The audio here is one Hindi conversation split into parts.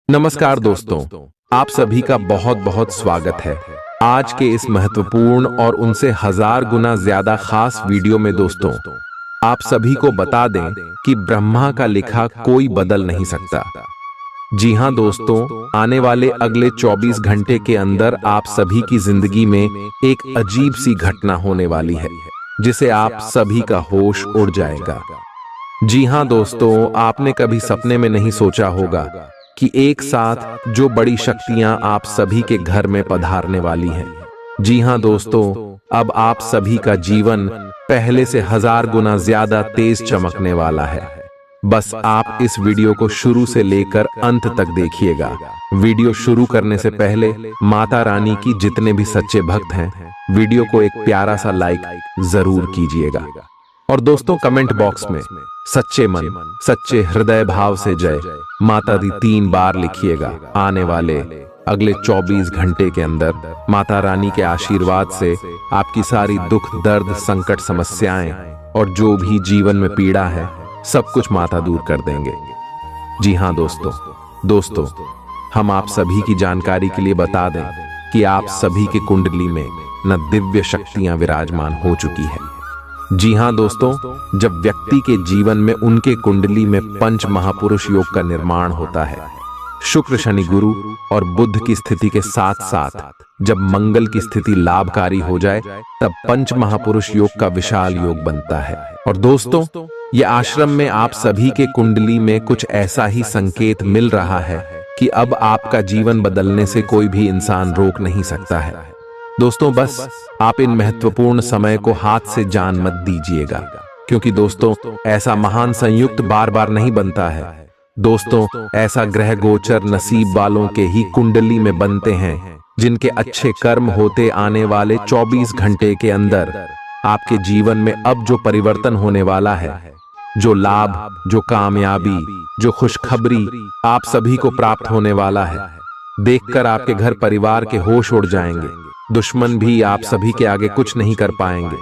नमस्कार दोस्तों, आप सभी का बहुत बहुत स्वागत है। आज के इस महत्वपूर्ण और उनसे 1000 गुना ज्यादा खास वीडियो में दोस्तों, आप सभी को बता दें कि ब्रह्मा का लिखा कोई बदल नहीं सकता। जी हां दोस्तों, आने वाले अगले 24 घंटे के अंदर आप सभी की जिंदगी में एक अजीब सी घटना होने वाली है, जिसे आप सभी का होश उड़ जाएगा। जी हां दोस्तों, आपने कभी सपने में नहीं सोचा होगा कि एक साथ जो बड़ी शक्तियां आप सभी के घर में पधारने वाली हैं। जी हां दोस्तों, अब आप सभी का जीवन पहले से 1000 गुना ज्यादा तेज चमकने वाला है। बस आप इस वीडियो को शुरू से लेकर अंत तक देखिएगा। वीडियो शुरू करने से पहले माता रानी की जितने भी सच्चे भक्त हैं, वीडियो को एक प्यारा सा लाइक जरूर कीजिएगा। और दोस्तों, कमेंट बॉक्स में सच्चे मन सच्चे हृदय भाव से जय माता दी 3 बार लिखिएगा। आने वाले अगले 24 घंटे के अंदर माता रानी के आशीर्वाद से आपकी सारी दुख दर्द संकट समस्याएं और जो भी जीवन में पीड़ा है, सब कुछ माता दूर कर देंगे। जी हां दोस्तों, हम आप सभी की जानकारी के लिए बता दें कि आप सभी के कुंडली में न दिव्य शक्तियां विराजमान हो चुकी है। जी हां दोस्तों, जब व्यक्ति के जीवन में उनके कुंडली में पंच महापुरुष योग का निर्माण होता है, शुक्र शनि गुरु और बुध की स्थिति के साथ साथ जब मंगल की स्थिति लाभकारी हो जाए, तब पंच महापुरुष योग का विशाल योग बनता है। और दोस्तों, ये आश्रम में आप सभी के कुंडली में कुछ ऐसा ही संकेत मिल रहा है कि अब आपका जीवन बदलने से कोई भी इंसान रोक नहीं सकता है। दोस्तों, बस आप इन महत्वपूर्ण समय को हाथ से जान मत दीजिएगा, क्योंकि दोस्तों, ऐसा महान संयुक्त बार बार नहीं बनता है। दोस्तों, ऐसा ग्रह गोचर नसीब वालों के ही कुंडली में बनते हैं, जिनके अच्छे कर्म होते आने वाले 24 घंटे के अंदर आपके जीवन में अब जो परिवर्तन होने वाला है, जो लाभ, जो कामयाबी, जो खुशखबरी आप सभी को प्राप्त होने वाला है, देखकर आपके घर परिवार के होश उड़ जाएंगे। दुश्मन भी आप सभी के आगे कुछ नहीं कर पाएंगे,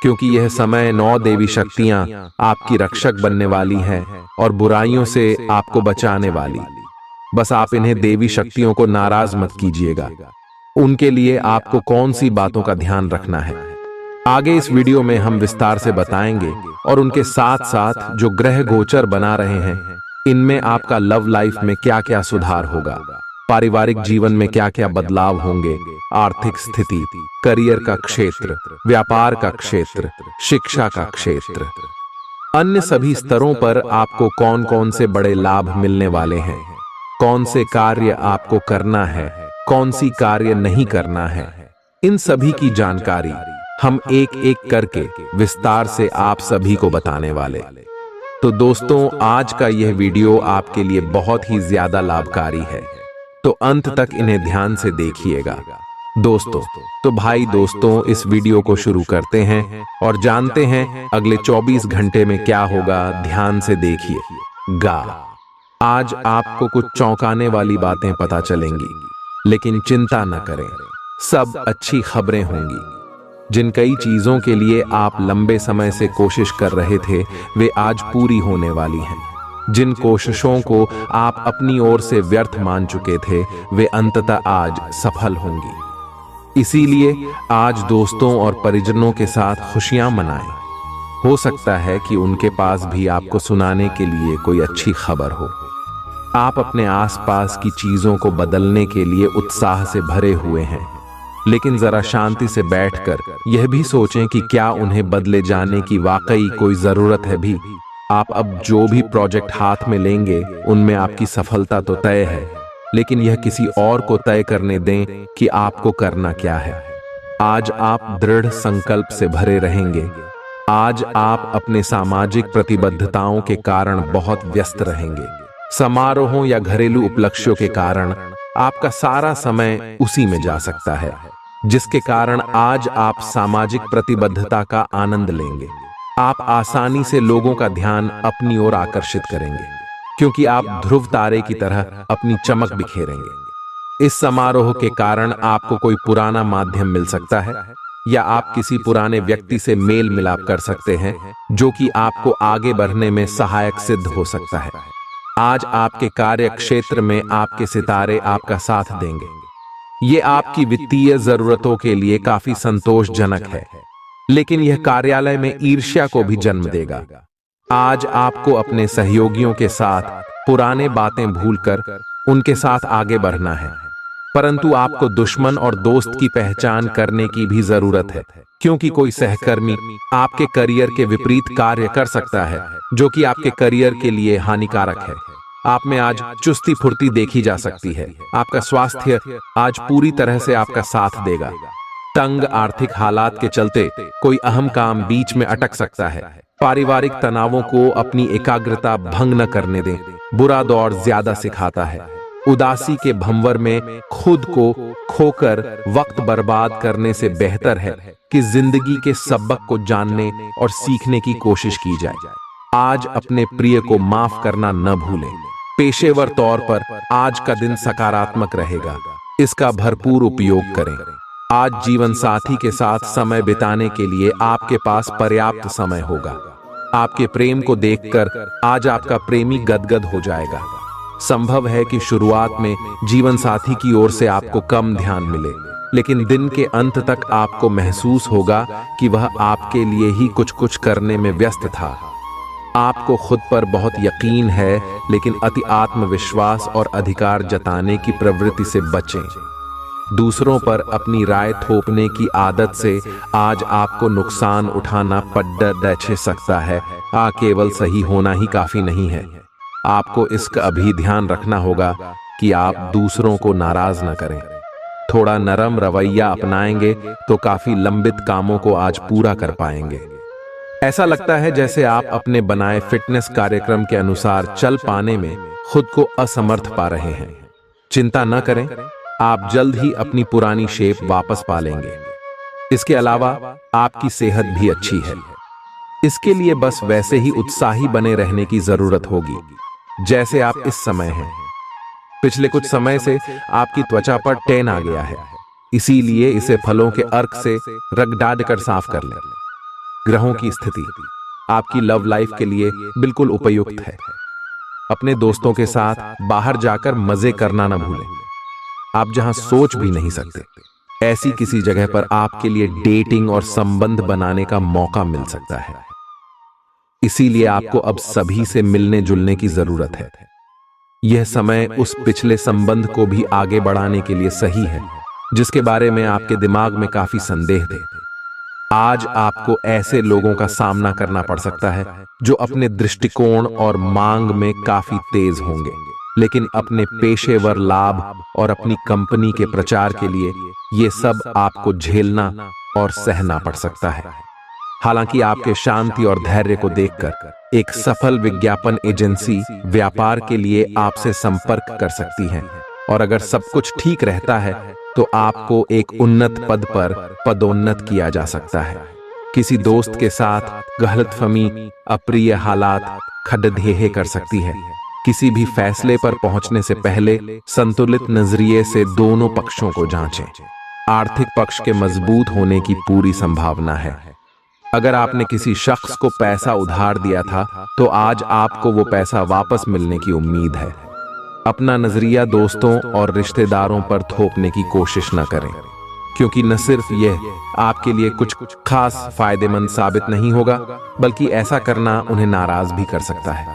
क्योंकि यह समय 9 देवी शक्तियां आपकी रक्षक बनने वाली हैं और बुराइयों से आपको बचाने वाली। बस आप इन्हें देवी शक्तियों को नाराज मत कीजिएगा। उनके लिए आपको कौन सी बातों का ध्यान रखना है, आगे इस वीडियो में हम विस्तार से बताएंगे। और उनके साथ साथ जो ग्रह गोचर बना रहे हैं, इनमें आपका लव लाइफ में क्या क्या सुधार होगा, पारिवारिक जीवन में क्या क्या बदलाव होंगे, आर्थिक स्थिति, करियर का क्षेत्र, व्यापार का क्षेत्र, शिक्षा का क्षेत्र, अन्य सभी स्तरों पर आपको कौन कौन से बड़े लाभ मिलने वाले हैं, कौन से कार्य आपको करना है, कौन सी कार्य नहीं करना है, इन सभी की जानकारी हम एक एक करके विस्तार से आप सभी को बताने वाले। तो दोस्तों, आज का यह वीडियो आपके लिए बहुत ही ज्यादा लाभकारी है, तो अंत तक इन्हें ध्यान से देखिएगा। दोस्तों, तो भाई दोस्तों, इस वीडियो को शुरू करते हैं और जानते हैं अगले 24 घंटे में क्या होगा। ध्यान से देखिएगा। आज आपको कुछ चौंकाने वाली बातें पता चलेंगी, लेकिन चिंता न करें, सब अच्छी खबरें होंगी। जिन कई चीजों के लिए आप लंबे समय से कोशिश कर रहे थे, वे आज पूरी होने वाली हैं। जिन कोशिशों को आप अपनी ओर से व्यर्थ मान चुके थे, वे अंततः आज सफल होंगी। इसीलिए आज दोस्तों और परिजनों के साथ खुशियां मनाएं। हो सकता है कि उनके पास भी आपको सुनाने के लिए कोई अच्छी खबर हो। आप अपने आसपास की चीजों को बदलने के लिए उत्साह से भरे हुए हैं, लेकिन जरा शांति से बैठकर यह भी सोचें कि क्या उन्हें बदले जाने की वाकई कोई जरूरत है भी। आप अब जो भी प्रोजेक्ट हाथ में लेंगे, उनमें आपकी सफलता तो तय है, लेकिन यह किसी और को तय करने दें कि आपको करना क्या है। आज आप दृढ़ संकल्प से भरे रहेंगे। आज आप अपने सामाजिक प्रतिबद्धताओं के कारण बहुत व्यस्त रहेंगे। समारोहों या घरेलू उपलक्ष्यों के कारण आपका सारा समय उसी में जा सकता है, जिसके कारण आज आप सामाजिक प्रतिबद्धता का आनंद लेंगे। आप आसानी से लोगों का ध्यान अपनी ओर आकर्षित करेंगे, क्योंकि आप ध्रुव तारे की तरह अपनी चमक बिखेरेंगे। इस समारोह के कारण आपको कोई पुराना माध्यम मिल सकता है, या आप किसी पुराने व्यक्ति से मेल मिलाप कर सकते हैं, जो कि आपको आगे बढ़ने में सहायक सिद्ध हो सकता है। आज आपके कार्य क्षेत्र में आपके सितारे आपका साथ देंगे। ये आपकी वित्तीय जरूरतों के लिए काफी संतोषजनक है, लेकिन यह कार्यालय में ईर्ष्या को भी जन्म देगा। आज आपको अपने सहयोगियों के साथ पुराने बातें भूलकर उनके साथ आगे बढ़ना है, परंतु आपको दुश्मन और दोस्त की पहचान करने की भी जरूरत है, क्योंकि कोई सहकर्मी आपके करियर के विपरीत कार्य कर सकता है, जो कि आपके करियर के लिए हानिकारक है। आप में आज चुस्ती फुर्ती देखी जा सकती है। आपका स्वास्थ्य आज पूरी तरह से आपका साथ देगा। तंग आर्थिक हालात के चलते कोई अहम काम बीच में अटक सकता है। पारिवारिक तनावों को अपनी एकाग्रता भंग न करने दें। बुरा दौर ज्यादा सिखाता है। उदासी के भंवर में खुद को खोकर वक्त बर्बाद करने से बेहतर है कि जिंदगी के सबक को जानने और सीखने की कोशिश की जाए। आज अपने प्रिय को माफ करना न भूलें। पेशेवर तौर पर आज का दिन सकारात्मक रहेगा, इसका भरपूर उपयोग करें। आज जीवन साथी के साथ समय बिताने के लिए आपके पास पर्याप्त समय होगा। आपके प्रेम को देखकर आज आपका प्रेमी गदगद हो जाएगा। संभव है कि शुरुआत में जीवन साथी की ओर से आपको कम ध्यान मिले, लेकिन दिन के अंत तक आपको महसूस होगा कि वह आपके लिए ही कुछ करने में व्यस्त था। आपको खुद पर बहुत यकीन है, लेकिन अति आत्मविश्वास और अधिकार जताने की प्रवृत्ति से बचें। दूसरों पर अपनी राय थोपने की आदत से आज आपको नुकसान उठाना पड़ सकता है। केवल सही होना ही काफी नहीं है। आपको इसका भी ध्यान रखना होगा कि आप दूसरों को नाराज न करें। थोड़ा नरम रवैया अपनाएंगे तो काफी लंबित कामों को आज पूरा कर पाएंगे। ऐसा लगता है जैसे आप अपने बनाए फिटनेस कार्यक्रम के अनुसार चल पाने में खुद को असमर्थ पा रहे हैं। चिंता न करें, आप जल्द ही अपनी पुरानी शेप वापस पा लेंगे। इसके अलावा आपकी सेहत भी अच्छी है। इसके लिए बस वैसे ही उत्साही बने रहने की जरूरत होगी जैसे आप इस समय हैं। पिछले कुछ समय से आपकी त्वचा पर टैन आ गया है, इसीलिए इसे फलों के अर्क से रगड़ कर साफ कर लें। ग्रहों की स्थिति आपकी लव लाइफ के लिए बिल्कुल उपयुक्त है। अपने दोस्तों के साथ बाहर जाकर मजे करना न भूलें। आप जहां सोच भी नहीं सकते, ऐसी किसी जगह पर आपके लिए डेटिंग और संबंध बनाने का मौका मिल सकता है। इसीलिए आपको अब सभी से मिलने जुलने की जरूरत है। यह समय उस पिछले संबंध को भी आगे बढ़ाने के लिए सही है जिसके बारे में आपके दिमाग में काफी संदेह थे। आज आपको ऐसे लोगों का सामना करना पड़ सकता है जो अपने दृष्टिकोण और मांग में काफी तेज होंगे, लेकिन अपने पेशेवर लाभ और अपनी कंपनी के प्रचार के लिए ये सब आपको झेलना और सहना पड़ सकता है। हालांकि आपके शांति और धैर्य को देखकर एक सफल विज्ञापन एजेंसी व्यापार के लिए आपसे संपर्क कर सकती है, और अगर सब कुछ ठीक रहता है तो आपको एक उन्नत पद पर पदोन्नत किया जा सकता है। किसी दोस्त के साथ गलतफहमी अप्रिय हालात खड़ेढे कर सकती है। किसी भी फैसले पर पहुंचने से पहले संतुलित नजरिए से दोनों पक्षों को जांचें। आर्थिक पक्ष के मजबूत होने की पूरी संभावना है। अगर आपने किसी शख्स को पैसा उधार दिया था तो आज आपको वो पैसा वापस मिलने की उम्मीद है। अपना नजरिया दोस्तों और रिश्तेदारों पर थोपने की कोशिश न करें, क्योंकि न सिर्फ यह आपके लिए कुछ खास फायदेमंद साबित नहीं होगा, बल्कि ऐसा करना उन्हें नाराज भी कर सकता है।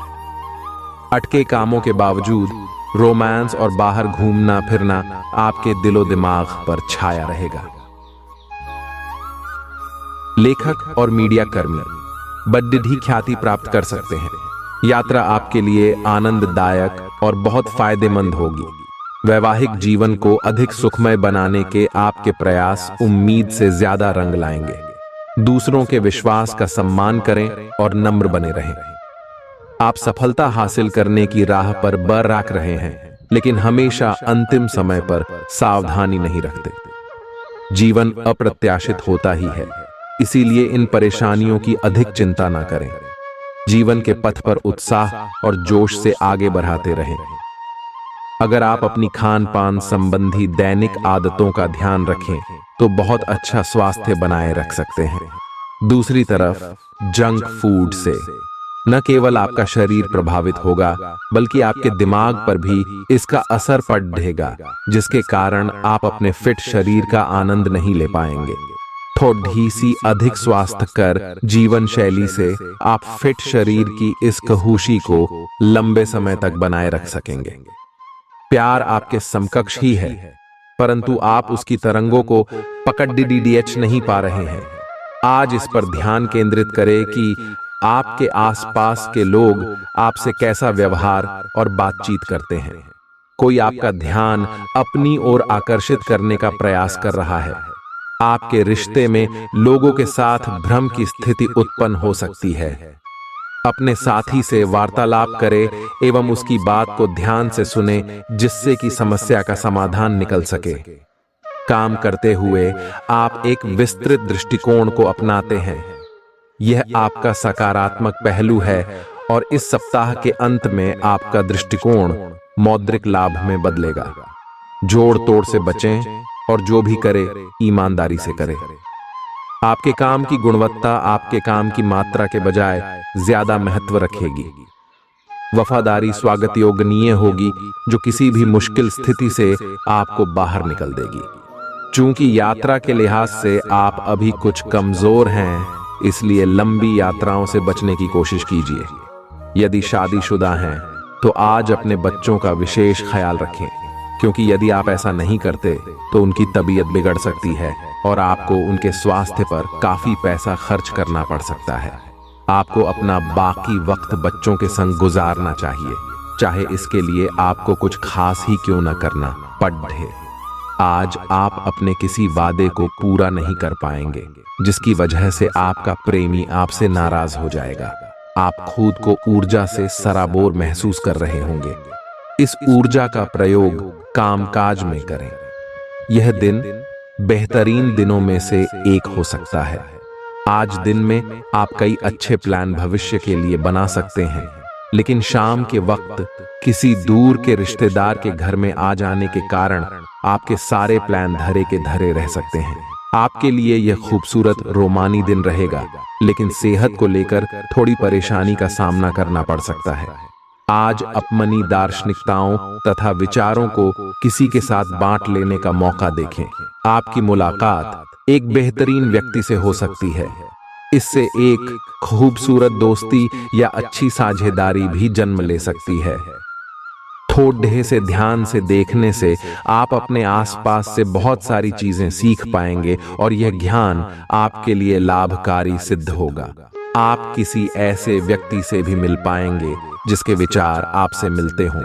अटके कामों के बावजूद रोमांस और बाहर घूमना फिरना आपके दिलो दिमाग पर छाया रहेगा। लेखक और मीडिया कर्मी बड़ी ख्याति प्राप्त कर सकते हैं। यात्रा आपके लिए आनंददायक और बहुत फायदेमंद होगी। वैवाहिक जीवन को अधिक सुखमय बनाने के आपके प्रयास उम्मीद से ज्यादा रंग लाएंगे। दूसरों के विश्वास का सम्मान करें और नम्र बने रहें। आप सफलता हासिल करने की राह पर बरकरार रहे हैं, लेकिन हमेशा अंतिम समय पर सावधानी नहीं रखते। जीवन अप्रत्याशित होता ही है, इसीलिए इन परेशानियों की अधिक चिंता न करें। जीवन के पथ पर उत्साह और जोश से आगे बढ़ाते रहें। अगर आप अपनी खान पान संबंधी दैनिक आदतों का ध्यान रखें तो बहुत अच्छा स्वास्थ्य बनाए रख सकते हैं। दूसरी तरफ जंक फूड से न केवल आपका शरीर प्रभावित होगा बल्कि आपके दिमाग पर भी इसका असर पड़ेगा, जिसके कारण आप अपने फिट शरीर का आनंद नहीं ले पाएंगे। थोड़ी सी अधिक स्वास्थ्यकर जीवन शैली से आप फिट शरीर की इस खुशी को लंबे समय तक बनाए रख सकेंगे। प्यार आपके समकक्ष ही है, परंतु आप उसकी तरंगों को पकड़ नहीं पा रहे हैं। आज इस पर ध्यान केंद्रित करें कि आपके आसपास के लोग आपसे कैसा व्यवहार और बातचीत करते हैं। कोई आपका ध्यान अपनी ओर आकर्षित करने का प्रयास कर रहा है। आपके रिश्ते में लोगों के साथ भ्रम की स्थिति उत्पन्न हो सकती है। अपने साथी से वार्तालाप करें एवं उसकी बात को ध्यान से सुने, जिससे कि समस्या का समाधान निकल सके। काम करते हुए आप एक विस्तृत दृष्टिकोण को अपनाते हैं। यह आपका सकारात्मक पहलू है और इस सप्ताह के अंत में आपका दृष्टिकोण मौद्रिक लाभ में बदलेगा। जोड़ तोड़ से बचें और जो भी करे ईमानदारी से करें। आपके काम की गुणवत्ता आपके काम की मात्रा के बजाय ज्यादा महत्व रखेगी। वफादारी स्वागत योग्य होगी, जो किसी भी मुश्किल स्थिति से आपको बाहर निकल देगी। चूंकि यात्रा के लिहाज से आप अभी कुछ कमजोर हैं, इसलिए लंबी यात्राओं से बचने की कोशिश कीजिए। यदि शादीशुदा हैं तो आज अपने बच्चों का विशेष ख्याल रखें, क्योंकि यदि आप ऐसा नहीं करते तो उनकी तबीयत बिगड़ सकती है और आपको उनके स्वास्थ्य पर काफी पैसा खर्च करना पड़ सकता है। आपको अपना बाकी वक्त बच्चों के संग गुजारना चाहिए, चाहे इसके लिए आपको कुछ खास ही क्यों न करना पड़े। आज आप अपने किसी वादे को पूरा नहीं कर पाएंगे, जिसकी वजह से आपका प्रेमी आपसे नाराज हो जाएगा। आप खुद को ऊर्जा से सराबोर महसूस कर रहे होंगे। इस ऊर्जा का प्रयोग कामकाज में करें। यह दिन बेहतरीन दिनों में से एक हो सकता है। आज दिन में आप कई अच्छे प्लान भविष्य के लिए बना सकते हैं, लेकिन शाम के वक्त किसी दूर के रिश्तेदार के घर में आ जाने के कारण आपके सारे प्लान धरे के धरे रह सकते हैं। आपके लिए यह खूबसूरत रोमानी दिन रहेगा, लेकिन सेहत को लेकर थोड़ी परेशानी का सामना करना पड़ सकता है। आज अपनी दार्शनिकताओं तथा विचारों को किसी के साथ बांट लेने का मौका देखें। आपकी मुलाकात एक बेहतरीन व्यक्ति से हो सकती है। इससे एक खूबसूरत दोस्ती या अच्छी साझेदारी भी जन्म ले सकती है। थोड़े से ध्यान से देखने से आप अपने आसपास से बहुत सारी चीजें सीख पाएंगे और यह ज्ञान आपके लिए लाभकारी सिद्ध होगा। आप किसी ऐसे व्यक्ति से भी मिल पाएंगे जिसके विचार आपसे मिलते हों।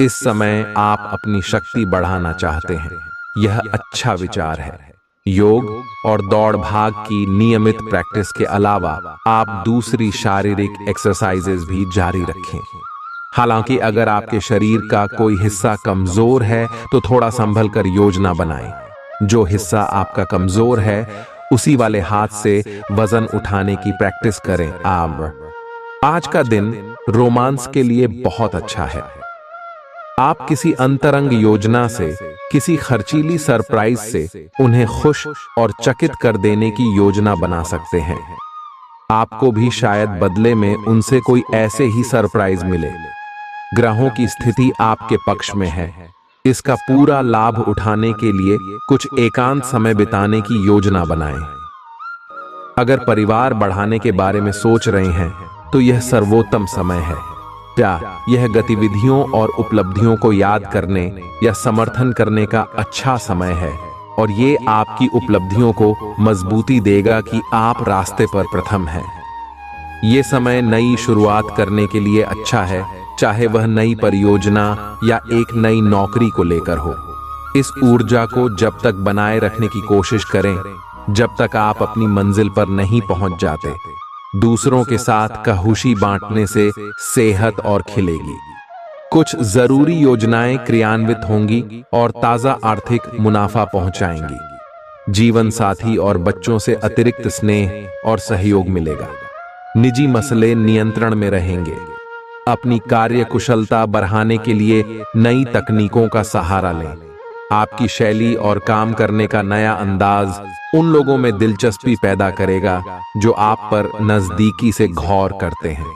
इस समय आप अपनी शक्ति बढ़ाना चाहते हैं, यह अच्छा विचार है। योग और दौड़ भाग की नियमित प्रैक्टिस के अलावा आप दूसरी शारीरिक एक्सरसाइजेज भी जारी रखें। हालांकि अगर आपके शरीर का कोई हिस्सा कमजोर है तो थोड़ा संभल कर योजना बनाएं। जो हिस्सा आपका कमजोर है उसी वाले हाथ से वजन उठाने की प्रैक्टिस करें। आज का दिन रोमांस के लिए बहुत अच्छा है। आप किसी अंतरंग योजना से, किसी खर्चीली सरप्राइज से उन्हें खुश और चकित कर देने की योजना बना सकते हैं। आपको भी शायद बदले में उनसे कोई ऐसे ही सरप्राइज मिले। ग्रहों की स्थिति आपके पक्ष में है। इसका पूरा लाभ उठाने के लिए कुछ एकांत समय बिताने की योजना बनाएं। अगर परिवार बढ़ाने के बारे में सोच रहे हैं तो यह सर्वोत्तम समय है। क्या यह गतिविधियों और उपलब्धियों को याद करने या समर्थन करने का अच्छा समय है, और ये आपकी उपलब्धियों को मजबूती देगा कि आप रास्ते पर प्रथम हैं। ये समय नई शुरुआत करने के लिए अच्छा है, चाहे वह नई परियोजना या एक नई नौकरी को लेकर हो। इस ऊर्जा को जब तक बनाए रखने की कोशिश करें जब तक आप अपनी मंजिल पर नहीं पहुंच जाते। दूसरों के साथ खुशी बांटने से सेहत और खिलेगी। कुछ जरूरी योजनाएं क्रियान्वित होंगी और ताजा आर्थिक मुनाफा पहुंचाएंगी। जीवन साथी और बच्चों से अतिरिक्त स्नेह और सहयोग मिलेगा। निजी मसले नियंत्रण में रहेंगे। अपनी कार्य कुशलता बढ़ाने के लिए नई तकनीकों का सहारा लें। आपकी शैली और काम करने का नया अंदाज उन लोगों में दिलचस्पी पैदा करेगा जो आप पर नजदीकी से गौर करते हैं।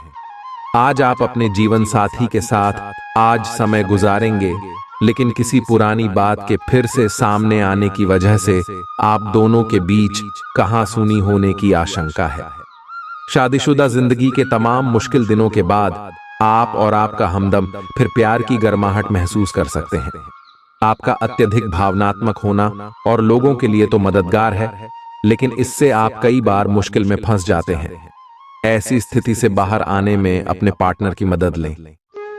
आज आप अपने जीवन साथी के साथ आज समय गुजारेंगे, लेकिन किसी पुरानी बात के फिर से सामने आने की वजह से आप दोनों के बीच कहासुनी होने की आशंका है। शादीशुदा जिंदगी के तमाम मुश्किल दिनों के बाद आप और आपका हमदम फिर प्यार की गर्माहट महसूस कर सकते हैं। आपका अत्यधिक भावनात्मक होना और लोगों के लिए तो मददगार है, लेकिन इससे आप कई बार मुश्किल में फंस जाते हैं। ऐसी स्थिति से बाहर आने में अपने पार्टनर की मदद लें।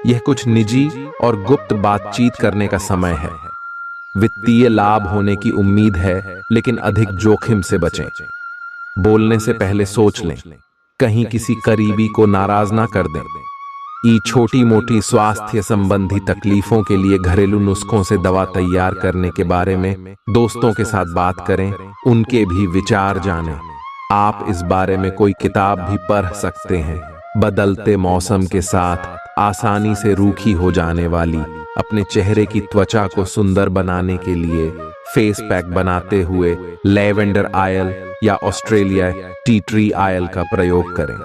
यह कुछ निजी और गुप्त बातचीत करने का समय है। वित्तीय लाभ होने की उम्मीद है, लेकिन अधिक जोखिम से बचें। बोलने से पहले सोच लें, कहीं किसी करीबी को नाराज ना कर दें। छोटी मोटी स्वास्थ्य संबंधी तकलीफों के लिए घरेलू नुस्खों से दवा तैयार करने के बारे में दोस्तों के साथ बात करें, उनके भी विचार जानें। आप इस बारे में कोई किताब भी पढ़ सकते हैं। बदलते मौसम के साथ आसानी से रूखी हो जाने वाली अपने चेहरे की त्वचा को सुंदर बनाने के लिए फेस पैक बनाते हुए लैवेंडर ऑयल या ऑस्ट्रेलिया टी ट्री ऑयल का प्रयोग करें।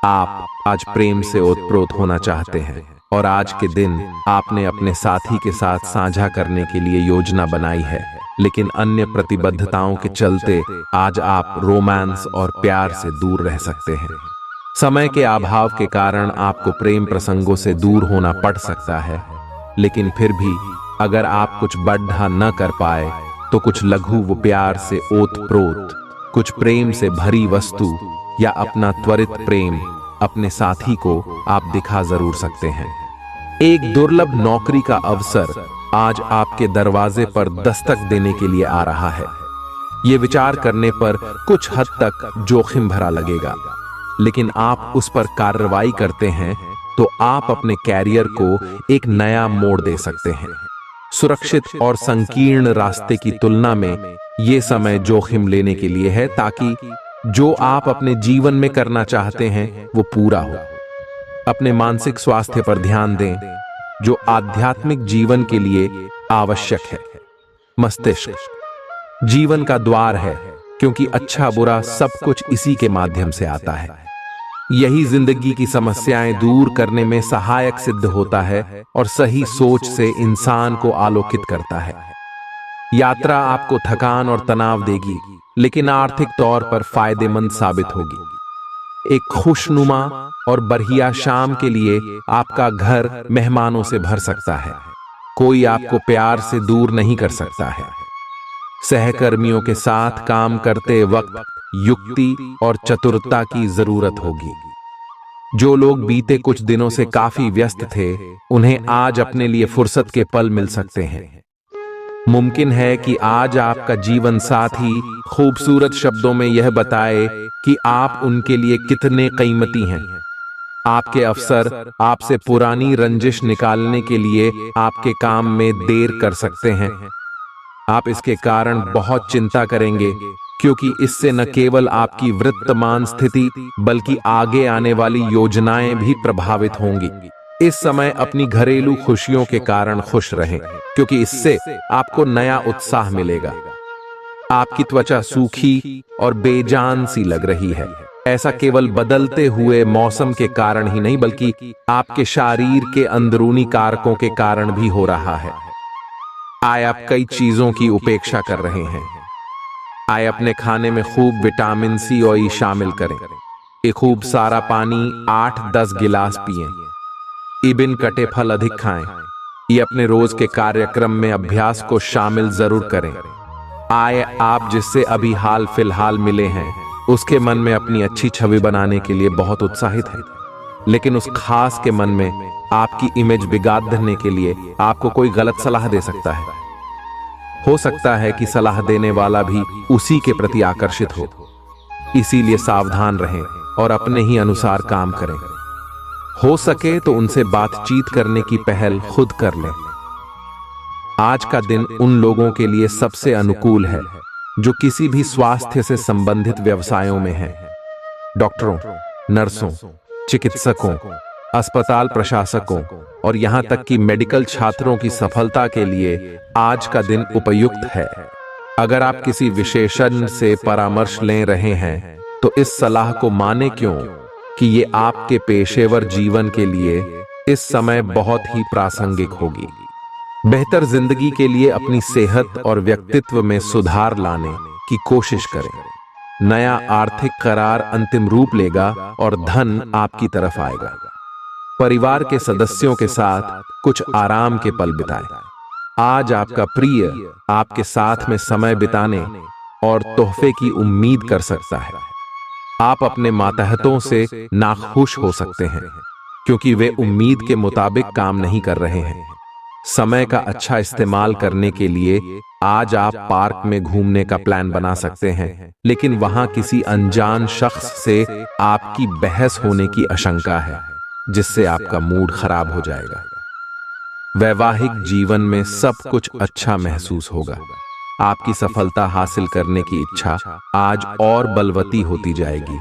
आप आज प्रेम से ओतप्रोत होना चाहते हैं और आज के दिन आपने अपने साथी के साथ साझा करने के लिए योजना बनाई है, लेकिन अन्य प्रतिबद्धताओं के चलते आज आप रोमांस और प्यार से दूर रह सकते हैं। समय के अभाव के कारण आपको प्रेम प्रसंगों से दूर होना पड़ सकता है, लेकिन फिर भी अगर आप कुछ बड़ा न कर पाए तो कुछ लघु व प्यार से ओतप्रोत, कुछ प्रेम से भरी वस्तु या अपना त्वरित प्रेम अपने साथी को आप दिखा जरूर सकते हैं। एक दुर्लभ नौकरी का अवसर आज आपके दरवाजे पर दस्तक देने के लिए आ रहा है। ये विचार करने पर कुछ हद तक जोखिम भरा लगेगा, लेकिन आप उस पर कार्रवाई करते हैं तो आप अपने कैरियर को एक नया मोड़ दे सकते हैं। सुरक्षित और संकीर्ण रास्ते की तुलना में ये समय जोखिम लेने के लिए है, ताकि जो आप अपने जीवन में करना चाहते हैं वो पूरा हो। अपने मानसिक स्वास्थ्य पर ध्यान दें, जो आध्यात्मिक जीवन के लिए आवश्यक है। मस्तिष्क जीवन का द्वार है, क्योंकि अच्छा बुरा सब कुछ इसी के माध्यम से आता है। यही जिंदगी की समस्याएं दूर करने में सहायक सिद्ध होता है और सही सोच से इंसान को आलोकित करता है। यात्रा आपको थकान और तनाव देगी, लेकिन आर्थिक तौर पर फायदेमंद साबित होगी। एक खुशनुमा और बढ़िया शाम के लिए आपका घर मेहमानों से भर सकता है। कोई आपको प्यार से दूर नहीं कर सकता है। सहकर्मियों के साथ काम करते वक्त युक्ति और चतुरता की जरूरत होगी। जो लोग बीते कुछ दिनों से काफी व्यस्त थे, उन्हें आज अपने लिए फुर्सत के पल मिल सकते हैं। मुमकिन है कि आज आपका जीवन साथी खूबसूरत शब्दों में यह बताए कि आप उनके लिए कितने कीमती हैं। आपके अफसर आपसे पुरानी रंजिश निकालने के लिए आपके काम में देर कर सकते हैं। आप इसके कारण बहुत चिंता करेंगे, क्योंकि इससे न केवल आपकी वर्तमान स्थिति बल्कि आगे आने वाली योजनाएं भी प्रभावित होंगी। इस समय अपनी घरेलू खुशियों के कारण खुश रहें, क्योंकि इससे आपको नया उत्साह मिलेगा। आपकी त्वचा सूखी और बेजान सी लग रही है। ऐसा केवल बदलते हुए मौसम के कारण ही नहीं, बल्कि आपके शरीर के अंदरूनी कारकों के कारण भी हो रहा है। आए आप कई चीजों की उपेक्षा कर रहे हैं। आए अपने खाने में खूब विटामिन सी और ई शामिल करें। एक खूब सारा पानी 8-10 गिलास पिएं। इबिन कटे फल अधिक खाएं। ये अपने रोज के कार्यक्रम में अभ्यास को शामिल जरूर करें। आए आप जिससे अभी हाल फिलहाल मिले हैं, उसके मन में अपनी अच्छी छवि बनाने के लिए बहुत उत्साहित है, लेकिन उस खास के मन में आपकी इमेज बिगाड़ने के लिए आपको कोई गलत सलाह दे सकता है। हो सकता है कि सलाह देने वाला भी उसी के प्रति आकर्षित हो। इसीलिए सावधान रहें और अपने ही अनुसार काम करें। हो सके तो उनसे बातचीत करने की पहल खुद कर लें। आज का दिन उन लोगों के लिए सबसे अनुकूल है जो किसी भी स्वास्थ्य से संबंधित व्यवसायों में हैं। डॉक्टरों, नर्सों, चिकित्सकों, अस्पताल प्रशासकों और यहाँ तक कि मेडिकल छात्रों की सफलता के लिए आज का दिन उपयुक्त है। अगर आप किसी विशेषज्ञ से परामर्श ले रहे हैं तो इस सलाह को माने क्यों कि ये आपके पेशेवर जीवन के लिए इस समय बहुत ही प्रासंगिक होगी। बेहतर जिंदगी के लिए अपनी सेहत और व्यक्तित्व में सुधार लाने की कोशिश करें। नया आर्थिक करार अंतिम रूप लेगा और धन आपकी तरफ आएगा। परिवार के सदस्यों के साथ कुछ आराम के पल बिताएं। आज आपका प्रिय आपके साथ में समय बिताने और तोहफे की उम्मीद कर सकता है। आप अपने मातहतों से नाखुश हो सकते हैं क्योंकि वे उम्मीद के मुताबिक काम नहीं कर रहे हैं। समय का अच्छा इस्तेमाल करने के लिए आज आप पार्क में घूमने का प्लान बना सकते हैं, लेकिन वहां किसी अनजान शख्स से आपकी बहस होने की आशंका है, जिससे आपका मूड खराब हो जाएगा। वैवाहिक जीवन में सब कुछ अच्छा महसूस होगा। आपकी सफलता हासिल करने की इच्छा आज और बलवती होती जाएगी।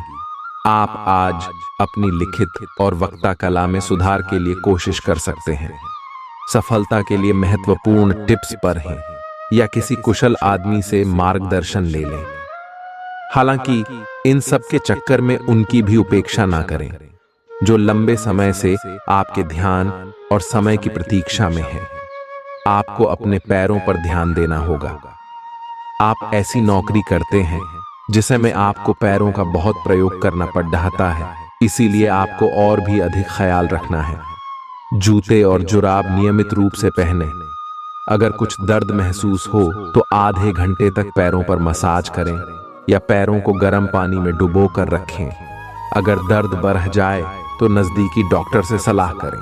आप आज अपनी लिखित और वक्ता कला में सुधार के लिए कोशिश कर सकते हैं। सफलता के लिए महत्वपूर्ण टिप्स पर हैं या किसी कुशल आदमी से मार्गदर्शन ले लें। हालांकि इन सब के चक्कर में उनकी भी उपेक्षा ना करें जो लंबे समय से आपके ध्यान और समय की प्रतीक्षा में है। आपको अपने पैरों पर ध्यान देना होगा। आप ऐसी नौकरी करते हैं जिसे में आपको पैरों का बहुत प्रयोग करना पड़ रहा है, इसीलिए आपको और भी अधिक ख्याल रखना है। जूते और जुराब नियमित रूप से पहने। अगर कुछ दर्द महसूस हो तो आधे घंटे तक पैरों पर मसाज करें या पैरों को गर्म पानी में डुबो कर रखें। अगर दर्द बढ़ जाए तो नजदीकी डॉक्टर से सलाह करें।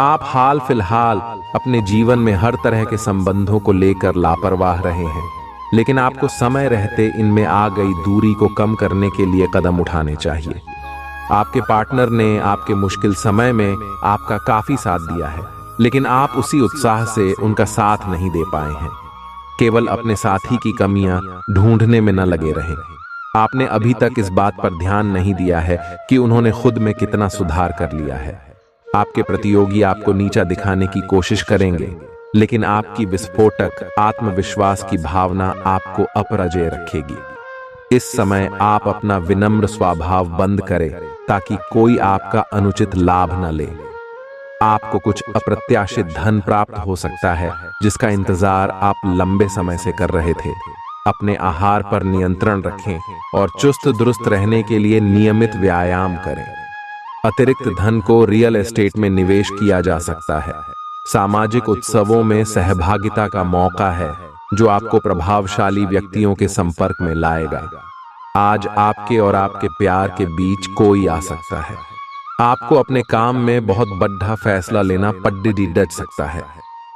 आप हाल फिलहाल अपने जीवन में हर तरह के संबंधों को लेकर लापरवाह रहे हैं, लेकिन आपको समय रहते इनमें आ गई दूरी को कम करने के लिए कदम उठाने चाहिए। आपके पार्टनर ने आपके मुश्किल समय में आपका काफी साथ दिया है, लेकिन आप उसी उत्साह से उनका साथ नहीं दे पाए हैं। केवल अपने साथी की कमियां ढूंढने में न लगे रहें। आपने अभी तक इस बात पर ध्यान नहीं दिया है कि उन्होंने खुद में कितना सुधार कर लिया है। आपके प्रतियोगी आपको नीचा दिखाने की कोशिश करेंगे, लेकिन आपकी विस्फोटक आत्मविश्वास की भावना आपको अपराजय रखेगी। इस समय आप अपना विनम्र स्वभाव बंद करें ताकि कोई आपका अनुचित लाभ न ले। आपको कुछ अप्रत्याशित धन प्राप्त हो सकता है जिसका इंतजार आप लंबे समय से कर रहे थे। अपने आहार पर नियंत्रण रखें और चुस्त दुरुस्त रहने के लिए नियमित व्यायाम करें। अतिरिक्त धन को रियल एस्टेट में निवेश किया जा सकता है। सामाजिक उत्सवों में सहभागिता का मौका है जो आपको प्रभावशाली व्यक्तियों के संपर्क में लाएगा। आज आपके और आपके प्यार के बीच कोई आ सकता है। आपको अपने काम में बहुत बड़ा फैसला लेना पड्डी डच सकता है।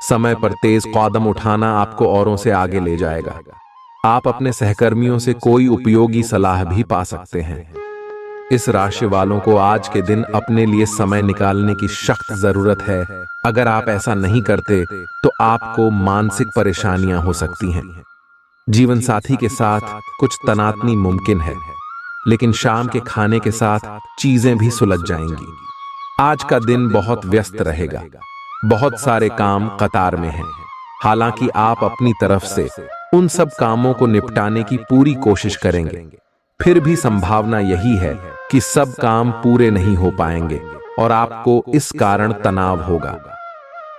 समय पर तेज कदम उठाना आपको औरों से आगे ले जाएगा। आप अपने सहकर्मियों से कोई उपयोगी सलाह भी पा सकते हैं। इस राशि वालों को आज के दिन अपने लिए समय निकालने की सख्त जरूरत है। अगर आप ऐसा नहीं करते तो आपको मानसिक परेशानियां हो सकती हैं। जीवन साथी के साथ कुछ तनातनी मुमकिन है, लेकिन शाम के खाने के साथ चीजें भी सुलझ जाएंगी। आज का दिन बहुत व्यस्त रहेगा। बहुत सारे काम कतार में हैं। हालांकि आप अपनी तरफ से उन सब कामों को निपटाने की पूरी कोशिश करेंगे, फिर भी संभावना यही है कि सब काम पूरे नहीं हो पाएंगे और आपको इस कारण तनाव होगा।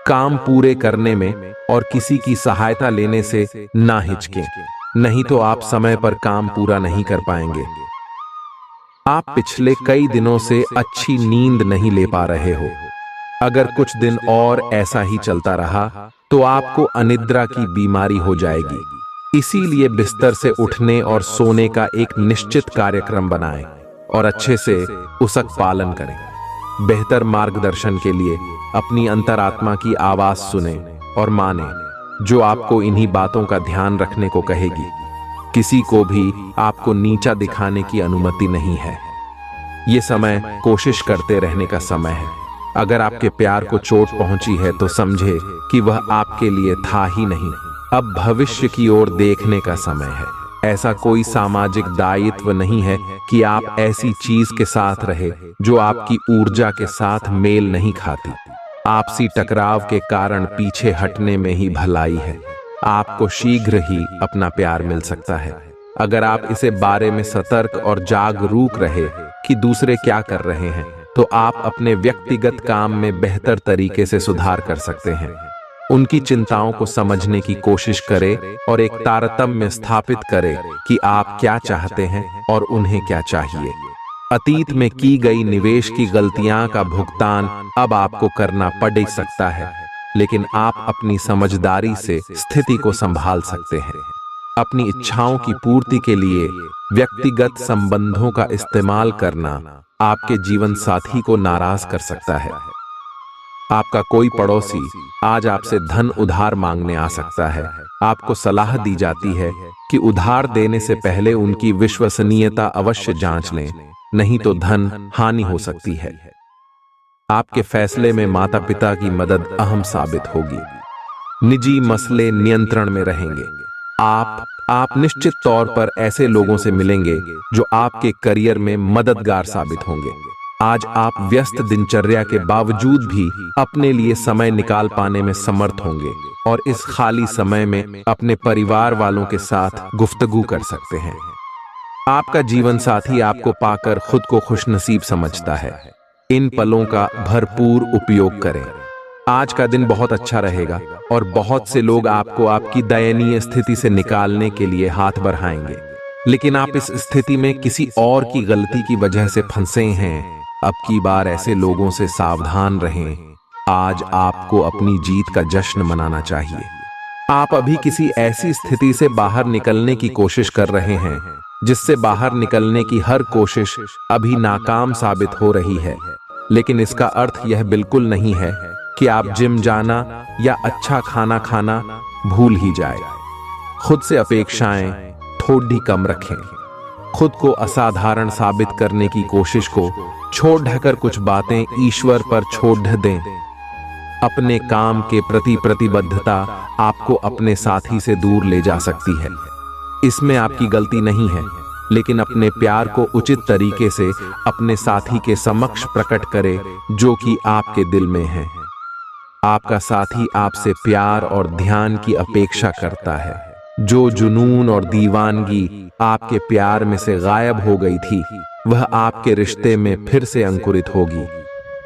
काम पूरे करने में और किसी की सहायता लेने से ना हिचकें, नहीं तो आप समय पर काम पूरा नहीं कर पाएंगे। आप पिछले कई दिनों से अच्छी नींद नहीं ले पा रहे हो। अगर कुछ दिन और ऐसा ही चलता रहा तो आपको अनिद्रा की बीमारी हो जाएगी। इसीलिए बिस्तर से उठने और सोने का एक निश्चित कार्यक्रम बनाएं और अच्छे से उसका पालन करें। बेहतर मार्गदर्शन के लिए अपनी अंतरात्मा की आवाज सुने और माने, जो आपको इन्हीं बातों का ध्यान रखने को कहेगी। किसी को भी आपको नीचा दिखाने की अनुमति नहीं है। ये समय कोशिश करते रहने का समय है। अगर आपके प्यार को चोट पहुंची है तो समझे कि वह आपके लिए था ही नहीं। अब भविष्य की ओर देखने का समय है। ऐसा कोई सामाजिक दायित्व नहीं है कि आप ऐसी चीज के साथ रहे जो आपकी ऊर्जा के साथ मेल नहीं खाती। आपसी टकराव के कारण पीछे हटने में ही भलाई है। आपको शीघ्र ही अपना प्यार मिल सकता है अगर आप इसे बारे में सतर्क और जागरूक रहे कि दूसरे क्या कर रहे हैं, तो आप अपने व्यक्तिगत काम में बेहतर तरीके से सुधार कर सकते हैं। उनकी चिंताओं को समझने की कोशिश करें और एक तारतम्य स्थापित करें कि आप क्या चाहते हैं और उन्हें क्या चाहिए। अतीत में की गई निवेश की गलतियां का भुगतान अब आपको करना पड़ सकता है, लेकिन आप अपनी समझदारी से स्थिति को संभाल सकते हैं। अपनी इच्छाओं की पूर्ति के लिए व्यक्तिगत संबंधों का इस्तेमाल करना आपके जीवन साथी को नाराज कर सकता है। आपका कोई पड़ोसी आज आपसे धन उधार मांगने आ सकता है। आपको सलाह दी जाती है कि उधार देने से पहले उनकी विश्वसनीयता अवश्य जांच लें, नहीं तो धन हानि हो सकती है। आपके फैसले में माता पिता की मदद अहम साबित होगी। निजी मसले नियंत्रण में रहेंगे। आप निश्चित तौर पर ऐसे लोगों से मिलेंगे जो आपके करियर में मददगार साबित होंगे। आज आप व्यस्त दिनचर्या के बावजूद भी अपने लिए समय निकाल पाने में समर्थ होंगे और इस खाली समय में अपने परिवार वालों के साथ गुफ्तगू कर सकते हैं। आपका जीवन साथी आपको पाकर खुद को खुशनसीब समझता है। इन पलों का भरपूर उपयोग करें। आज का दिन बहुत अच्छा रहेगा और बहुत से लोग आपको आपकी दयनीय स्थिति से निकालने के लिए हाथ बढ़ाएंगे, लेकिन आप इस स्थिति में किसी और की गलती की वजह से फंसे हैं। अब की बार ऐसे लोगों से सावधान रहें। आज आपको अपनी जीत का जश्न मनाना चाहिए। आप अभी किसी ऐसी स्थिति से बाहर निकलने की कोशिश कर रहे हैं जिससे बाहर निकलने की हर कोशिश अभी नाकाम साबित हो रही है, लेकिन इसका अर्थ यह बिल्कुल नहीं है कि आप जिम जाना या अच्छा खाना खाना भूल ही जाए। खुद से अपेक्षाएं थोड़ी कम रखें। खुद को असाधारण साबित करने की कोशिश को छोड़ ढकर कुछ बातें ईश्वर पर छोड़ दें। अपने काम के प्रति प्रतिबद्धता आपको अपने साथी से दूर ले जा सकती है। इसमें आपकी गलती नहीं है, लेकिन अपने प्यार को उचित तरीके से अपने साथी के समक्ष प्रकट करें जो कि आपके दिल में है। आपका साथी आपसे प्यार और ध्यान की अपेक्षा करता है। जो जुनून और दीवानगी आपके प्यार में से गायब हो गई थी, वह आपके रिश्ते में फिर से अंकुरित होगी।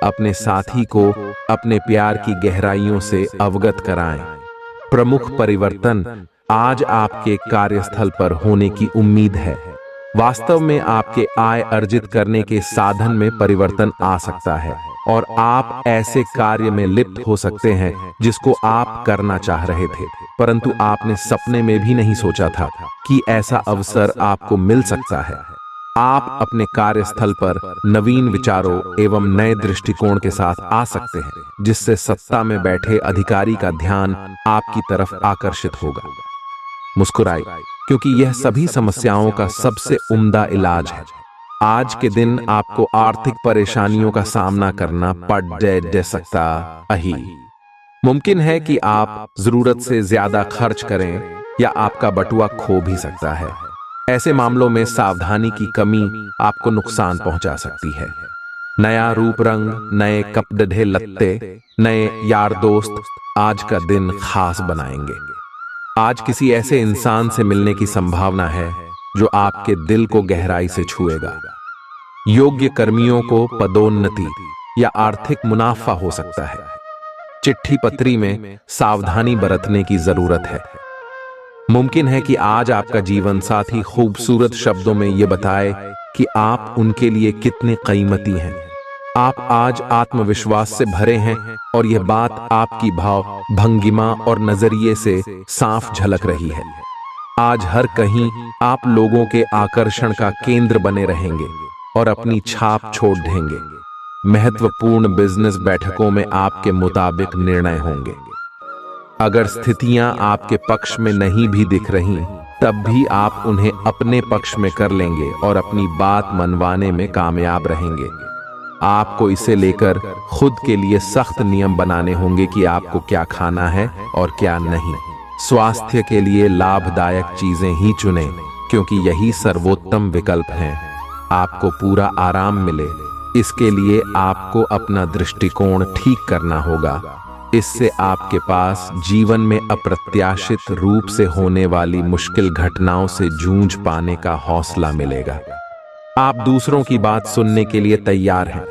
अपने साथी को अपने प्यार की गहराइयों से अवगत कराएं। प्रमुख परिवर्तन आज आपके कार्यस्थल पर होने की उम्मीद है। वास्तव में आपके आय अर्जित करने के साधन में परिवर्तन आ सकता है और आप ऐसे कार्य में लिप्त हो सकते हैं जिसको आप करना चाह रहे थे, परंतु आपने सपने में भी नहीं सोचा था कि ऐसा अवसर आपको मिल सकता है। आप अपने कार्यस्थल पर नवीन विचारों एवं नए दृष्टिकोण के साथ आ सकते हैं, जिससे सत्ता में बैठे अधिकारी का ध्यान आपकी तरफ आकर्षित होगा। मुस्कुराइए, क्योंकि यह सभी समस्याओं का सबसे उम्दा इलाज है। आज के दिन आपको आर्थिक परेशानियों का सामना करना पड़ सकता है। मुमकिन है कि आप जरूरत से ज्यादा खर्च करें या आपका बटुआ खो भी सकता है। ऐसे मामलों में सावधानी की कमी आपको नुकसान पहुंचा सकती है। नया रूप रंग, नए कपड़े लत्ते, नए यार दोस्त आज का दिन खास बनाएंगे। आज किसी ऐसे इंसान से मिलने की संभावना है जो आपके दिल को गहराई से छुएगा। योग्य कर्मियों को पदोन्नति या आर्थिक मुनाफा हो सकता है। चिट्ठी पत्री में सावधानी बरतने की जरूरत है। मुमकिन है कि आज आपका जीवन साथी खूबसूरत शब्दों में यह बताए कि आप उनके लिए कितने कीमती हैं। आप आज आत्मविश्वास से भरे हैं और यह बात आपकी भाव भंगिमा और नजरिए से साफ झलक रही है। आज हर कहीं आप लोगों के आकर्षण का केंद्र बने रहेंगे और अपनी छाप छोड़ देंगे। महत्वपूर्ण बिजनेस बैठकों में आपके मुताबिक निर्णय होंगे। अगर स्थितियां आपके पक्ष में नहीं भी दिख रही, तब भी आप उन्हें अपने पक्ष में कर लेंगे और अपनी बात मनवाने में कामयाब रहेंगे। आपको इसे लेकर खुद के लिए सख्त नियम बनाने होंगे कि आपको क्या खाना है और क्या नहीं। स्वास्थ्य के लिए लाभदायक चीजें ही चुनें, क्योंकि यही सर्वोत्तम विकल्प हैं। आपको पूरा आराम मिले, इसके लिए आपको अपना दृष्टिकोण ठीक करना होगा। इससे आपके पास जीवन में अप्रत्याशित रूप से होने वाली मुश्किल घटनाओं से जूझ पाने का हौसला मिलेगा। आप दूसरों की बात सुनने के लिए तैयार हैं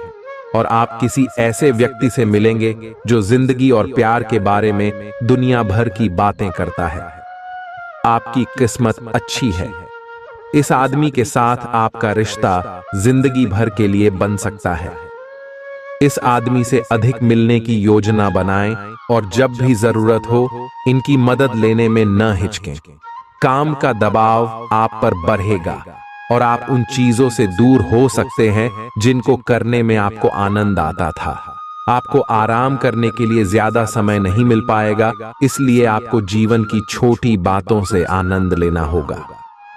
और आप किसी ऐसे व्यक्ति से मिलेंगे जो जिंदगी और प्यार के बारे में दुनिया भर की बातें करता है। आपकी किस्मत अच्छी है। इस आदमी के साथ आपका रिश्ता जिंदगी भर के लिए बन सकता है। इस आदमी से अधिक मिलने की योजना बनाएं और जब भी जरूरत हो इनकी मदद लेने में न हिचकें। काम का दबाव आप पर बढ़ेगा और आप उन चीजों से दूर हो सकते हैं जिनको करने में आपको आनंद आता था। आपको आराम करने के लिए ज्यादा समय नहीं मिल पाएगा, इसलिए आपको जीवन की छोटी बातों से आनंद लेना होगा।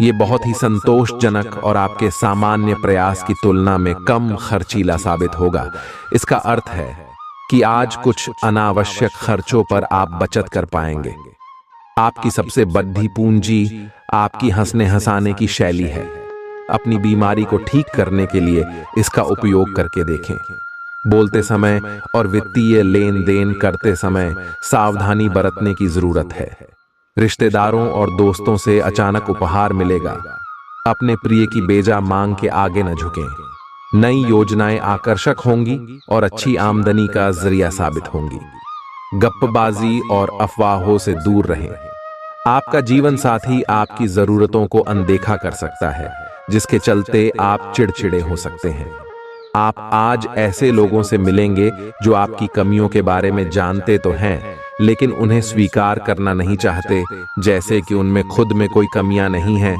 ये बहुत ही संतोषजनक और आपके सामान्य प्रयास की तुलना में कम खर्चीला साबित होगा। इसका अर्थ है कि आज कुछ अनावश्यक खर्चों पर आप बचत कर पाएंगे। आपकी सबसे बड़ी पूंजी आपकी हंसने हंसाने की शैली है। अपनी बीमारी को ठीक करने के लिए इसका उपयोग करके देखें। बोलते समय और वित्तीय लेन देन करते समय सावधानी बरतने की जरूरत है। रिश्तेदारों और दोस्तों से अचानक उपहार मिलेगा। अपने प्रिय की बेजा मांग के आगे न झुकें। नई योजनाएं आकर्षक होंगी और अच्छी आमदनी का जरिया साबित होंगी। गप्पबाजी और अफवाहों से दूर रहें। आपका जीवन साथी आपकी जरूरतों को अनदेखा कर सकता है, जिसके चलते आप चिड़चिड़े हो सकते हैं। आप आज ऐसे लोगों से मिलेंगे जो आपकी कमियों के बारे में जानते तो हैं, लेकिन उन्हें स्वीकार करना नहीं चाहते, जैसे कि उनमें खुद में कोई कमियां नहीं हैं।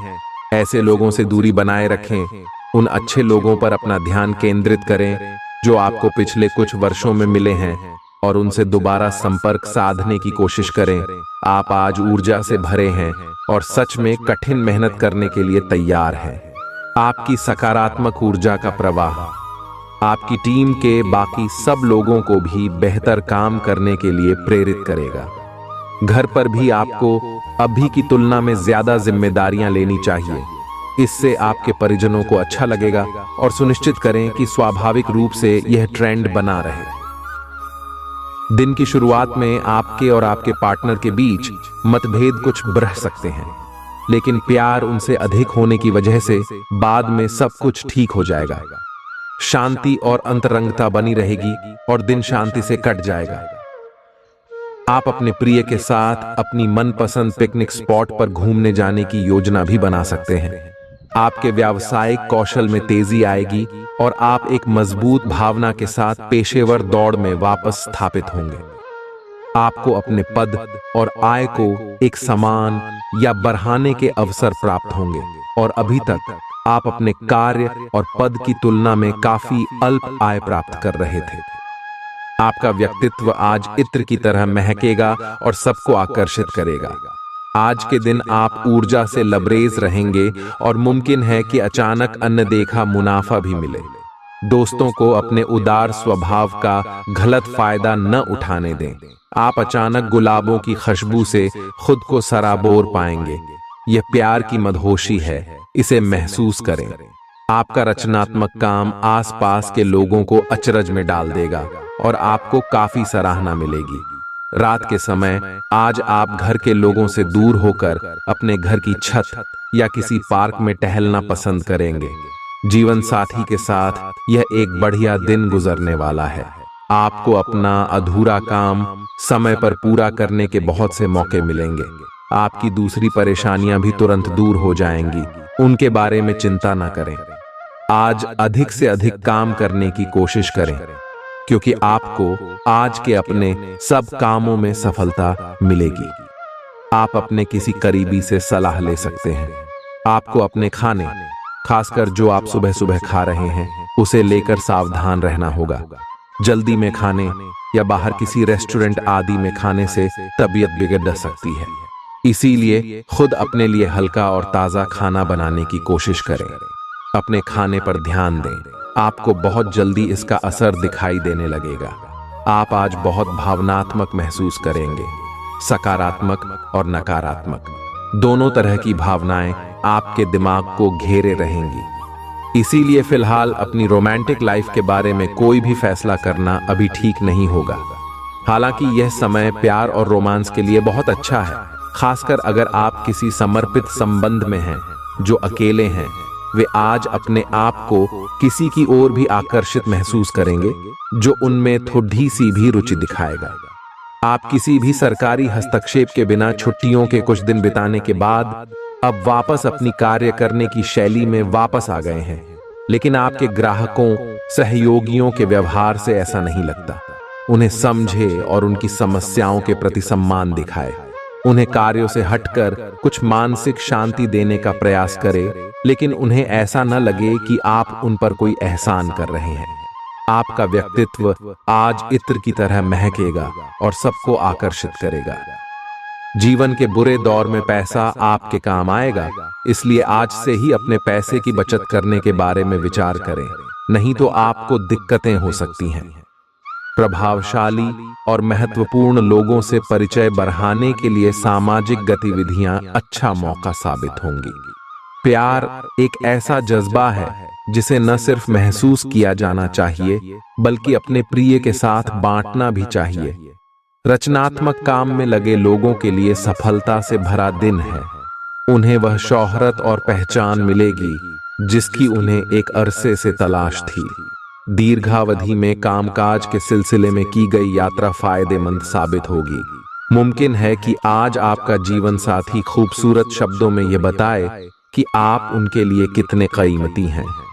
ऐसे लोगों से दूरी बनाए रखें। उन अच्छे लोगों पर अपना ध्यान केंद्रित करें जो आपको पिछले कुछ वर्षों में मिले हैं और उनसे दोबारा संपर्क साधने की कोशिश करें। आप आज ऊर्जा से भरे हैं और सच में कठिन मेहनत करने के लिए तैयार हैं। आपकी सकारात्मक ऊर्जा का प्रवाह आपकी टीम के बाकी सब लोगों को भी बेहतर काम करने के लिए प्रेरित करेगा। घर पर भी आपको अभी की तुलना में ज्यादा जिम्मेदारियां लेनी चाहिए। इससे आपके परिजनों को अच्छा लगेगा और सुनिश्चित करें कि स्वाभाविक रूप से यह ट्रेंड बना रहे। दिन की शुरुआत में आपके और आपके पार्टनर के बीच मतभेद कुछ बढ़ सकते हैं, लेकिन प्यार उनसे अधिक होने की वजह से बाद में सब कुछ ठीक हो जाएगा। शांति और अंतरंगता बनी रहेगी और दिन शांति से कट जाएगा। आप अपने प्रिय के साथ अपनी मनपसंद पिकनिक स्पॉट पर घूमने जाने की योजना भी बना सकते हैं। आपके व्यावसायिक कौशल में तेजी आएगी और आप एक मजबूत भावना के साथ पेशेवर दौड़ में वापस स्थापित होंगे। आपको अपने पद और आय को एक समान या बढ़ाने के अवसर प्राप्त होंगे और अभी तक आप अपने कार्य और पद की तुलना में काफी अल्प आय प्राप्त कर रहे थे। आपका व्यक्तित्व आज इत्र की तरह महकेगा और सबको आकर्षित करेगा। आज के दिन आप ऊर्जा से लबरेज रहेंगे और मुमकिन है कि अचानक अनदेखा मुनाफा भी मिले। दोस्तों को अपने उदार स्वभाव का गलत फायदा न उठाने दें। आप अचानक गुलाबों की खुशबू से खुद को सराबोर पाएंगे। यह प्यार की मदहोशी है, इसे महसूस करें। आपका रचनात्मक काम आसपास के लोगों को अचरज में डाल देगा और आपको काफी सराहना मिलेगी। रात के समय आज आप घर के लोगों से दूर होकर अपने घर की छत या किसी पार्क में टहलना पसंद करेंगे। जीवन साथी के साथ यह एक बढ़िया दिन गुजरने वाला है। आपको अपना अधूरा काम समय पर पूरा करने के बहुत से मौके मिलेंगे। आपकी दूसरी परेशानियां भी तुरंत दूर हो जाएंगी, उनके बारे में चिंता न करें। आज अधिक से अधिक काम करने की कोशिश करें, क्योंकि आपको आज के अपने सब कामों में सफलता मिलेगी। आप अपने किसी करीबी से सलाह ले सकते हैं। आपको अपने खाने, खासकर जो आप सुबह सुबह खा रहे हैं, उसे लेकर सावधान रहना होगा। जल्दी में खाने या बाहर किसी रेस्टोरेंट आदि में खाने से तबीयत बिगड़ सकती है। इसीलिए खुद अपने लिए हल्का और ताज़ा खाना बनाने की कोशिश करें। अपने खाने पर ध्यान दें, आपको बहुत जल्दी इसका असर दिखाई देने लगेगा। आप आज बहुत भावनात्मक महसूस करेंगे, सकारात्मक और नकारात्मक। दोनों तरह की भावनाएं आपके दिमाग को घेरे रहेंगी। इसीलिए फिलहाल अपनी रोमांटिक लाइफ के बारे में कोई भी फैसला करना अभी ठीक नहीं होगा। हालांकि यह समय प्यार और रोमांस के लिए बहुत अच्छा है, खासकर अगर आप किसी समर्पित संबंध में हैं। जो अकेले हैं वे आज अपने आप को किसी की ओर भी आकर्षित महसूस करेंगे जो उनमें थोड़ी सी भी रुचि दिखाएगा। आप किसी भी सरकारी हस्तक्षेप के बिना छुट्टियों के कुछ दिन बिताने के बाद अब वापस अपनी कार्य करने की शैली में वापस आ गए हैं। लेकिन आपके ग्राहकों, सहयोगियों के व्यवहार से ऐसा नहीं लगता। उन्हें समझे और उनकी समस्याओं के प्रति सम्मान दिखाए। उन्हें कार्यों से हटकर कुछ मानसिक शांति देने का प्रयास करें, लेकिन उन्हें ऐसा न लगे कि आप उन पर कोई एहसान कर रहे हैं। आपका व्यक्तित्व आज इत्र की तरह महकेगा और सबको आकर्षित करेगा। जीवन के बुरे दौर में पैसा आपके काम आएगा, इसलिए आज से ही अपने पैसे की बचत करने के बारे में विचार करें, नहीं तो आपको दिक्कतें हो सकती हैं। प्रभावशाली और महत्वपूर्ण लोगों से परिचय बढ़ाने के लिए सामाजिक गतिविधियां अच्छा मौका साबित होंगी। प्यार एक ऐसा जज्बा है जिसे न सिर्फ महसूस किया जाना चाहिए बल्कि अपने प्रिय के साथ बांटना भी चाहिए। रचनात्मक काम में लगे लोगों के लिए सफलता से भरा दिन है। उन्हें वह शोहरत और पहचान मिलेगी जिसकी उन्हें एक अरसे से तलाश थी। दीर्घावधि में कामकाज के सिलसिले में की गई यात्रा फायदेमंद साबित होगी। मुमकिन है कि आज आपका जीवन साथी खूबसूरत शब्दों में यह बताए कि आप उनके लिए कितने कीमती हैं।